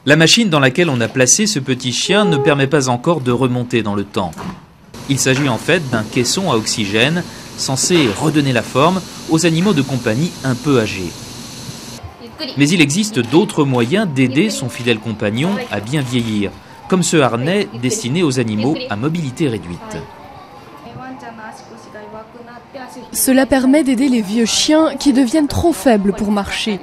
La machine dans laquelle on a placé ce petit chien ne permet pas encore de remonter dans le temps. Il s'agit en fait d'un caisson à oxygène censé redonner la forme aux animaux de compagnie un peu âgés. Mais il existe d'autres moyens d'aider son fidèle compagnon à bien vieillir, comme ce harnais destiné aux animaux à mobilité réduite. Cela permet d'aider les vieux chiens qui deviennent trop faibles pour marcher.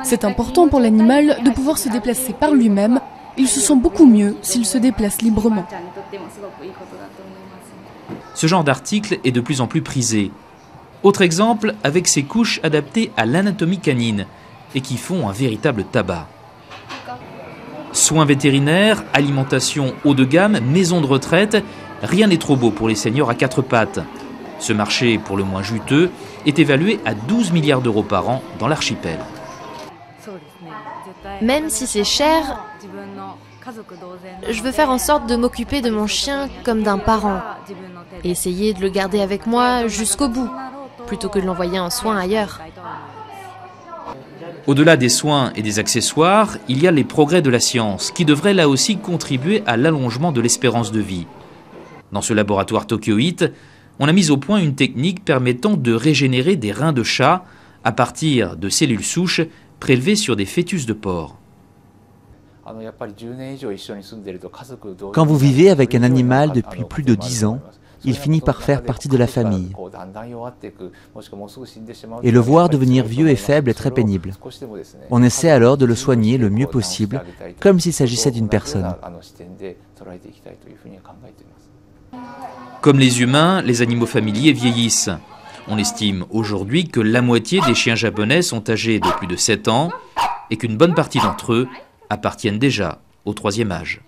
C'est important pour l'animal de pouvoir se déplacer par lui-même. Il se sent beaucoup mieux s'il se déplace librement. Ce genre d'article est de plus en plus prisé. Autre exemple avec ces couches adaptées à l'anatomie canine et qui font un véritable tabac. Soins vétérinaires, alimentation haut de gamme, maison de retraite, rien n'est trop beau pour les seniors à quatre pattes. Ce marché, pour le moins juteux, est évalué à 12 milliards d'euros par an dans l'archipel. Même si c'est cher, je veux faire en sorte de m'occuper de mon chien comme d'un parent. Et essayer de le garder avec moi jusqu'au bout, plutôt que de l'envoyer en soins ailleurs. Au-delà des soins et des accessoires, il y a les progrès de la science, qui devraient là aussi contribuer à l'allongement de l'espérance de vie. Dans ce laboratoire tokyoïte, on a mis au point une technique permettant de régénérer des reins de chat à partir de cellules souches prélevées sur des fœtus de porc. Quand vous vivez avec un animal depuis plus de 10 ans, il finit par faire partie de la famille. Et le voir devenir vieux et faible est très pénible. On essaie alors de le soigner le mieux possible, comme s'il s'agissait d'une personne. Comme les humains, les animaux familiers vieillissent. On estime aujourd'hui que la moitié des chiens japonais sont âgés de plus de 7 ans et qu'une bonne partie d'entre eux appartiennent déjà au troisième âge.